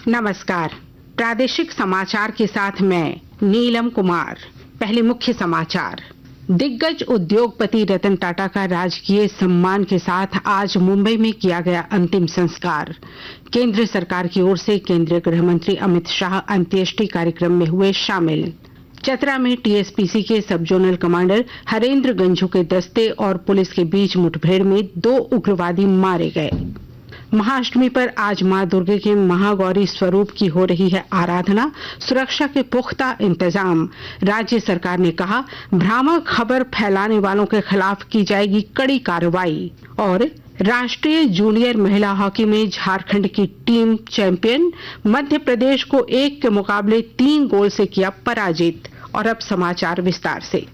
नमस्कार। प्रादेशिक समाचार के साथ मैं नीलम कुमार। पहले मुख्य समाचार। दिग्गज उद्योगपति रतन टाटा का राजकीय सम्मान के साथ आज मुंबई में किया गया अंतिम संस्कार। केंद्र सरकार की ओर से केंद्रीय गृह मंत्री अमित शाह अंत्येष्टि कार्यक्रम में हुए शामिल। चतरा में टीएसपीसी के सब जोनल कमांडर हरेंद्र गंझू के दस्ते और पुलिस के बीच मुठभेड़ में 2 उग्रवादी मारे गए। महाअष्टमी पर आज मां दुर्गे के महागौरी स्वरूप की हो रही है आराधना। सुरक्षा के पुख्ता इंतजाम। राज्य सरकार ने कहा, भ्रामक खबर फैलाने वालों के खिलाफ की जाएगी कड़ी कार्रवाई। और राष्ट्रीय जूनियर महिला हॉकी में झारखंड की टीम चैंपियन। मध्य प्रदेश को 1 के मुकाबले 3 गोल से किया पराजित। और अब समाचार विस्तार से।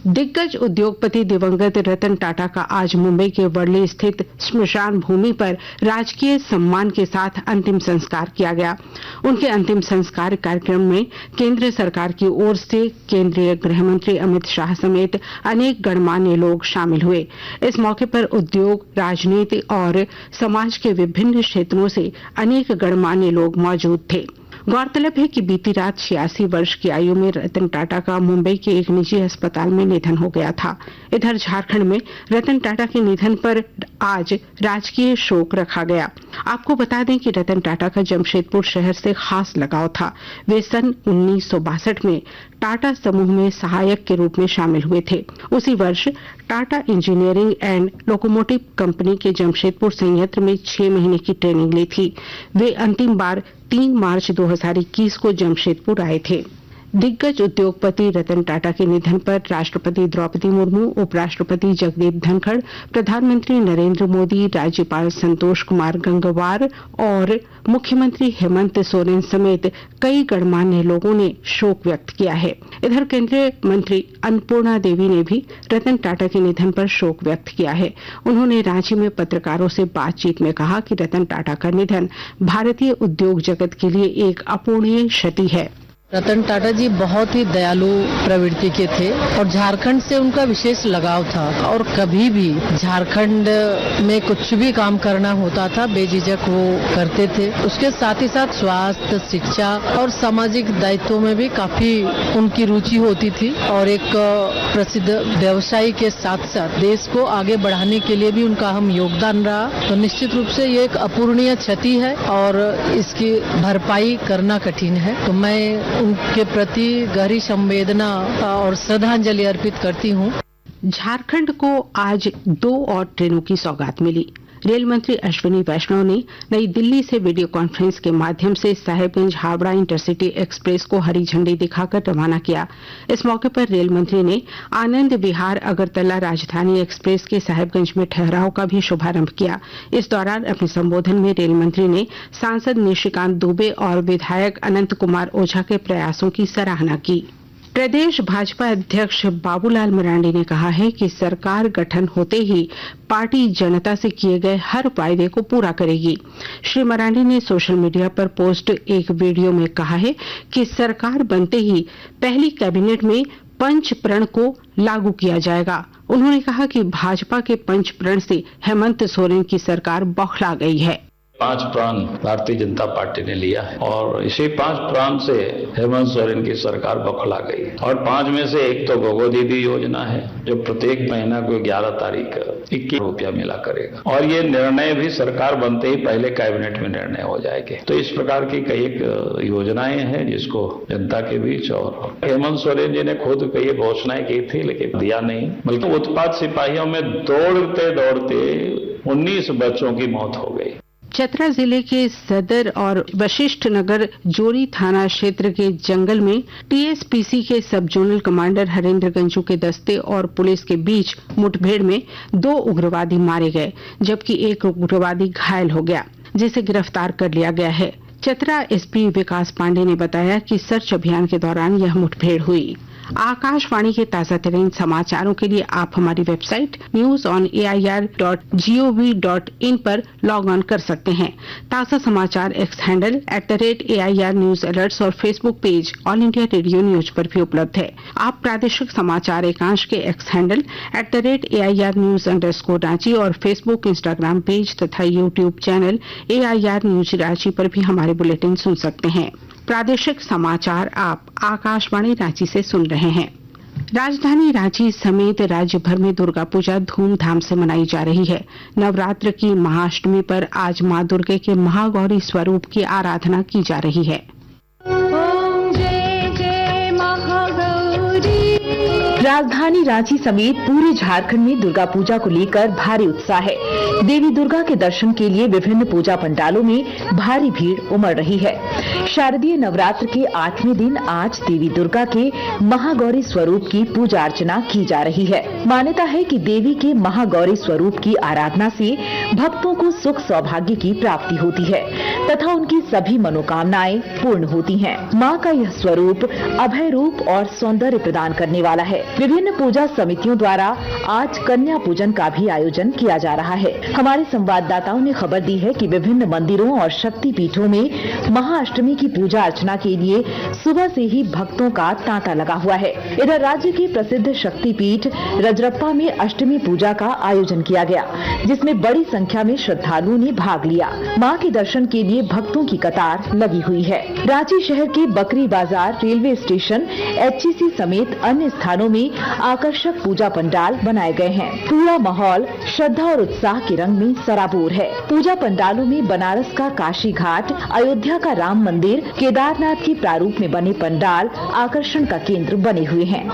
दिग्गज उद्योगपति दिवंगत रतन टाटा का आज मुंबई के वर्ली स्थित श्मशान भूमि पर राजकीय सम्मान के साथ अंतिम संस्कार किया गया। उनके अंतिम संस्कार कार्यक्रम में केंद्र सरकार की ओर से केंद्रीय गृह मंत्री अमित शाह समेत अनेक गणमान्य लोग शामिल हुए। इस मौके पर उद्योग, राजनीति और समाज के विभिन्न क्षेत्रों से अनेक गणमान्य लोग मौजूद थे। गौरतलब है कि बीती रात 86 वर्ष की आयु में रतन टाटा का मुंबई के एक निजी अस्पताल में निधन हो गया था। इधर झारखंड में रतन टाटा के निधन पर आज राजकीय शोक रखा गया। आपको बता दें कि रतन टाटा का जमशेदपुर शहर से खास लगाव था। वे सन 1962 में टाटा समूह में सहायक के रूप में शामिल हुए थे। उसी वर्ष Tata engineering and locomotive company के जमशेदपुर संयंत्र में 6 महीने की ट्रेनिंग ली थी। वे अंतिम बार 3 मार्च 2021 को जमशेदपुर आए थे। दिग्गज उद्योगपति रतन टाटा के निधन पर राष्ट्रपति द्रौपदी मुर्मू, उपराष्ट्रपति जगदीप धनखड़, प्रधानमंत्री नरेंद्र मोदी, राज्यपाल संतोष कुमार गंगवार और मुख्यमंत्री हेमंत सोरेन समेत कई गणमान्य लोगों ने शोक व्यक्त किया है। इधर केंद्रीय मंत्री अन्नपूर्णा देवी ने भी रतन टाटा के निधन पर शोक व्यक्त किया है। उन्होंने रांची में पत्रकारों से बातचीत में कहा कि रतन टाटा का निधन भारतीय उद्योग जगत के लिए एक अपूरणीय क्षति है। रतन टाटा जी बहुत ही दयालु प्रवृत्ति के थे और झारखंड से उनका विशेष लगाव था और कभी भी झारखंड में कुछ भी काम करना होता था बेझिझक वो करते थे। उसके साथ ही साथ स्वास्थ्य, शिक्षा और सामाजिक दायित्वों में भी काफी उनकी रुचि होती थी और एक प्रसिद्ध व्यवसायी के साथ साथ देश को आगे बढ़ाने के लिए भी उनका अहम योगदान रहा। तो निश्चित रूप से ये एक अपूरणीय क्षति है और इसकी भरपाई करना कठिन है। तो मैं उनके प्रति गहरी संवेदना और श्रद्धांजलि अर्पित करती हूँ। झारखंड को आज 2 और ट्रेनों की सौगात मिली। रेल मंत्री अश्विनी वैष्णव ने नई दिल्ली से वीडियो कॉन्फ्रेंस के माध्यम से साहेबगंज हावड़ा इंटरसिटी एक्सप्रेस को हरी झंडी दिखाकर रवाना किया। इस मौके पर रेल मंत्री ने आनंद विहार अगरतला राजधानी एक्सप्रेस के साहेबगंज में ठहराव का भी शुभारंभ किया। इस दौरान अपने संबोधन में रेल मंत्री ने सांसद निशिकांत दुबे और विधायक अनंत कुमार ओझा के प्रयासों की सराहना की। प्रदेश भाजपा अध्यक्ष बाबूलाल मरांडी ने कहा है कि सरकार गठन होते ही पार्टी जनता से किए गए हर वायदे को पूरा करेगी। श्री मरांडी ने सोशल मीडिया पर पोस्ट एक वीडियो में कहा है कि सरकार बनते ही पहली कैबिनेट में पंच प्रण को लागू किया जाएगा। उन्होंने कहा कि भाजपा के पंच प्रण से हेमंत सोरेन की सरकार बौखला गई है। 5 प्राण भारतीय जनता पार्टी ने लिया है और इसी 5 प्राण से हेमंत सोरेन की सरकार बौखला गई है। और 5 में से एक तो गोगो दीदी योजना है जो प्रत्येक महीना को 11 तारीख 21 रुपया मिला करेगा और ये निर्णय भी सरकार बनते ही पहले कैबिनेट में निर्णय हो जाएंगे। तो इस प्रकार की कई योजनाएं हैं जिसको जनता के बीच और हेमंत सोरेन जी ने खुद कई घोषणाएं की थी लेकिन दिया नहीं, बल्कि उत्पाद सिपाहियों में दौड़ते दौड़ते 19 बच्चों की मौत हो गई। चतरा जिले के सदर और वशिष्ठ नगर जोरी थाना क्षेत्र के जंगल में टीएसपीसी के सब जोनल कमांडर हरेंद्र गंजू के दस्ते और पुलिस के बीच मुठभेड़ में 2 उग्रवादी मारे गए, जबकि एक उग्रवादी घायल हो गया, जिसे गिरफ्तार कर लिया गया है। चतरा एसपी विकास पांडे ने बताया कि सर्च अभियान के दौरान यह मुठभेड़ हुई। आकाशवाणी के ताजा तरीन समाचारों के लिए आप हमारी वेबसाइट newsonair.gov.in पर लॉग ऑन कर सकते हैं। ताजा समाचार X handle @AIR news alerts और Facebook page All India Radio news पर भी उपलब्ध है। आप प्रादेशिक समाचार एकांश के X handle @AIR news _Ranchi और फेसबुक, इंस्टाग्राम पेज तथा YouTube channel AIR news Ranchi पर भी हमारे बुलेटिन सुन सकते हैं। प्रादेशिक समाचार आप आकाशवाणी रांची से सुन रहे हैं। राजधानी रांची समेत राज्य भर में दुर्गा पूजा धूमधाम से मनाई जा रही है। नवरात्र की महाअष्टमी पर आज मां दुर्गे के महागौरी स्वरूप की आराधना की जा रही है। राजधानी रांची समेत पूरे झारखंड में दुर्गा पूजा को लेकर भारी उत्साह है। देवी दुर्गा के दर्शन के लिए विभिन्न पूजा पंडालों में भारी भीड़ उमड़ रही है। शारदीय नवरात्र के 8वें दिन आज देवी दुर्गा के महागौरी स्वरूप की पूजा अर्चना की जा रही है। मान्यता है कि देवी के महागौरी स्वरूप की आराधना से भक्तों को सुख सौभाग्य की प्राप्ति होती है तथा उनकी सभी मनोकामनाएं पूर्ण होती हैं। मां का यह स्वरूप अभय रूप और सौंदर्य प्रदान करने वाला है। विभिन्न पूजा समितियों द्वारा आज कन्या पूजन का भी आयोजन किया जा रहा है। हमारे संवाददाताओं ने खबर दी है कि विभिन्न मंदिरों और शक्ति पीठों में महाअष्टमी की पूजा अर्चना के लिए सुबह से ही भक्तों का तांता लगा हुआ है। इधर राज्य के प्रसिद्ध शक्ति पीठ रजरप्पा में अष्टमी पूजा का आयोजन किया गया, जिसमें बड़ी संख्या में श्रद्धालुओं ने भाग लिया। मां के दर्शन के लिए भक्तों की कतार लगी हुई है। रांची शहर के बकरी बाजार, रेलवे स्टेशन, HEC समेत अन्य स्थानों में आकर्षक पूजा पंडाल बनाए गए हैं। पूरा माहौल श्रद्धा और उत्साह के रंग में सराबोर है। पूजा पंडालों में बनारस का काशी घाट, अयोध्या का राम मंदिर, केदारनाथ के प्रारूप में बने पंडाल आकर्षण का केंद्र बने हुए हैं।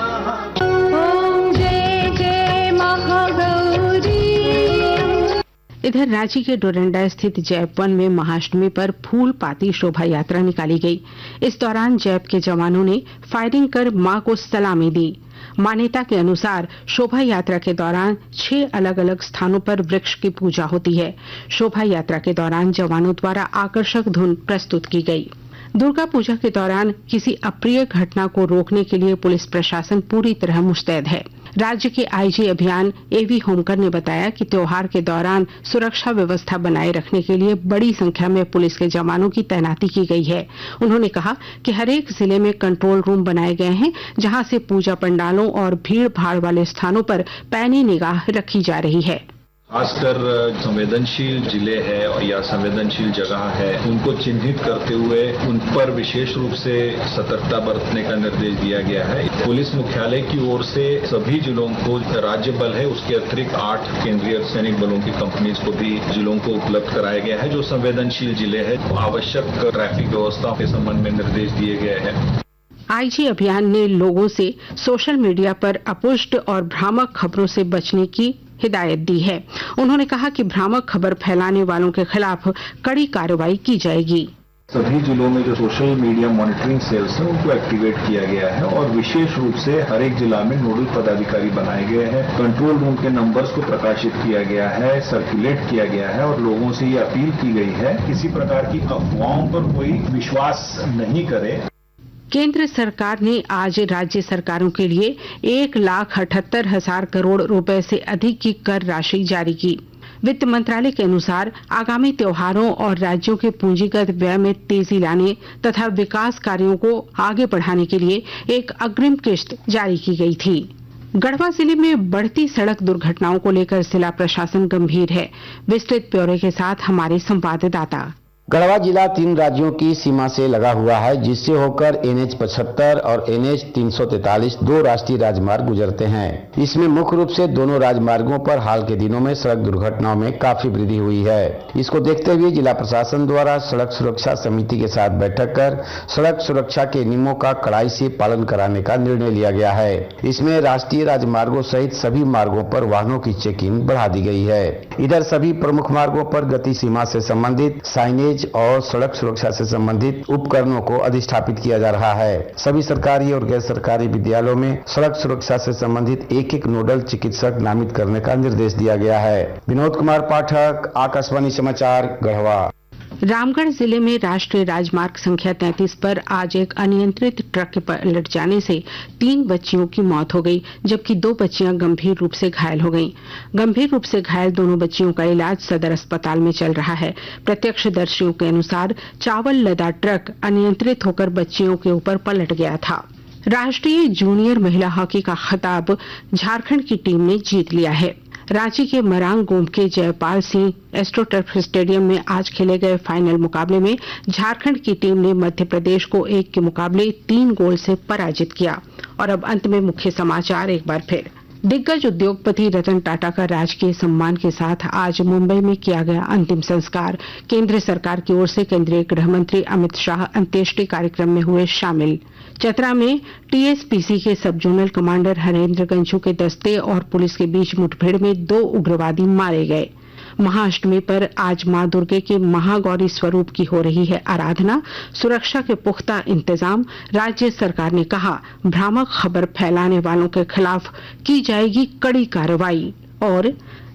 इधर रांची के डोरंडा स्थित जैप वन में महाअष्टमी पर फूल पाती शोभा यात्रा निकाली गई। इस दौरान जैप के जवानों ने फायरिंग कर मां को सलामी दी। मान्यता के अनुसार शोभा यात्रा के दौरान 6 अलग अलग स्थानों पर वृक्ष की पूजा होती है। शोभा यात्रा के दौरान जवानों द्वारा आकर्षक धुन प्रस्तुत की गई। दुर्गा पूजा के दौरान किसी अप्रिय घटना को रोकने के लिए पुलिस प्रशासन पूरी तरह मुस्तैद है। राज्य के आईजी अभियान AV होमकर ने बताया कि त्योहार के दौरान सुरक्षा व्यवस्था बनाए रखने के लिए बड़ी संख्या में पुलिस के जवानों की तैनाती की गई है। उन्होंने कहा कि हरेक जिले में कंट्रोल रूम बनाए गए हैं, जहां से पूजा पंडालों और भीड़ भाड़ वाले स्थानों पर पैनी निगाह रखी जा रही है। खासकर संवेदनशील जिले है और या संवेदनशील जगह है, उनको चिन्हित करते हुए उन पर विशेष रूप से सतर्कता बरतने का निर्देश दिया गया है। पुलिस मुख्यालय की ओर से सभी जिलों को राज्य बल है, उसके अतिरिक्त 8 केंद्रीय सैनिक बलों की कंपनीज को भी जिलों को उपलब्ध कराया गया है। जो संवेदनशील जिले है, आवश्यक ट्रैफिक व्यवस्था के संबंध में निर्देश दिए गए हैं। आईजी अभियान ने लोगों से सोशल मीडिया पर अपुष्ट और भ्रामक खबरों से बचने की हिदायत दी है। उन्होंने कहा कि भ्रामक खबर फैलाने वालों के खिलाफ कड़ी कार्रवाई की जाएगी। सभी जिलों में जो सोशल मीडिया मॉनिटरिंग सेल्स हैं उनको एक्टिवेट किया गया है और विशेष रूप से हर एक जिला में नोडल पदाधिकारी बनाए गए हैं। कंट्रोल रूम के नंबर्स को प्रकाशित किया गया है, सर्कुलेट किया गया है और लोगों से ये अपील की गई है किसी प्रकार की अफवाहों पर कोई विश्वास नहीं करे। केंद्र सरकार ने आज राज्य सरकारों के लिए 1,78,000 करोड़ रुपए से अधिक की कर राशि जारी की। वित्त मंत्रालय के अनुसार आगामी त्योहारों और राज्यों के पूंजीगत व्यय में तेजी लाने तथा विकास कार्यों को आगे बढ़ाने के लिए एक अग्रिम किश्त जारी की गई थी। गढ़वा जिले में बढ़ती सड़क दुर्घटनाओं को लेकर जिला प्रशासन गंभीर है। विस्तृत ब्यौरे के साथ हमारे संवाददाता। गढ़वा जिला 3 राज्यों की सीमा से लगा हुआ है, जिससे होकर NH 75 और NH 343 2 राष्ट्रीय राजमार्ग गुजरते हैं। इसमें मुख्य रूप से दोनों राजमार्गों पर हाल के दिनों में सड़क दुर्घटनाओं में काफी वृद्धि हुई है। इसको देखते हुए जिला प्रशासन द्वारा सड़क सुरक्षा समिति के साथ बैठक कर सड़क सुरक्षा के नियमों का कड़ाई से पालन कराने का निर्णय लिया गया है। इसमें राष्ट्रीय राजमार्गों सहित सभी मार्गों पर वाहनों की चेकिंग बढ़ा दी गई है। इधर सभी प्रमुख मार्गों पर गति सीमा से संबंधित साइनेज और सड़क सुरक्षा से संबंधित उपकरणों को अधिष्ठापित किया जा रहा है। सभी सरकारी और गैर सरकारी विद्यालयों में सड़क सुरक्षा से संबंधित एक नोडल चिकित्सक नामित करने का निर्देश दिया गया है। विनोद कुमार पाठक, आकाशवाणी समाचार, गढ़वा। रामगढ़ जिले में राष्ट्रीय राजमार्ग संख्या 33 पर आज एक अनियंत्रित ट्रक के पलट जाने से 3 बच्चियों की मौत हो गई, जबकि 2 बच्चियां गंभीर रूप से घायल हो गईं। गंभीर रूप से घायल दोनों बच्चियों का इलाज सदर अस्पताल में चल रहा है। प्रत्यक्षदर्शियों के अनुसार चावल लदा ट्रक अनियंत्रित होकर बच्चियों के ऊपर पलट गया था। राष्ट्रीय जूनियर महिला हॉकी का खिताब झारखंड की टीम ने जीत लिया है। रांची के मरांग गोम के जयपाल सिंह एस्ट्रोटर्फ स्टेडियम में आज खेले गए फाइनल मुकाबले में झारखंड की टीम ने मध्य प्रदेश को 1 के मुकाबले 3 गोल से पराजित किया। और अब अंत में मुख्य समाचार एक बार फिर। दिग्गज उद्योगपति रतन टाटा का राजकीय सम्मान के साथ आज मुंबई में किया गया अंतिम संस्कार। केंद्र सरकार की ओर से केंद्रीय गृह मंत्री अमित शाह अंत्येष्टि कार्यक्रम में हुए शामिल। चतरा में टीएसपीसी के सब जोनल कमांडर हरेंद्र गंझू के दस्ते और पुलिस के बीच मुठभेड़ में 2 उग्रवादी मारे गए। महाअष्टमी पर आज मां दुर्गे के महागौरी स्वरूप की हो रही है आराधना। सुरक्षा के पुख्ता इंतजाम। राज्य सरकार ने कहा भ्रामक खबर फैलाने वालों के खिलाफ की जाएगी कड़ी कार्रवाई। और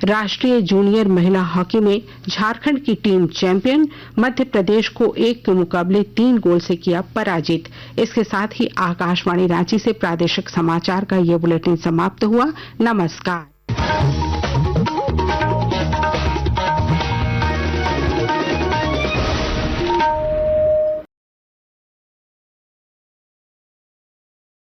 राष्ट्रीय जूनियर महिला हॉकी में झारखंड की टीम चैंपियन, मध्य प्रदेश को 1 के मुकाबले 3 गोल से किया पराजित। इसके साथ ही आकाशवाणी रांची से प्रादेशिक समाचार का ये बुलेटिन समाप्त हुआ। नमस्कार।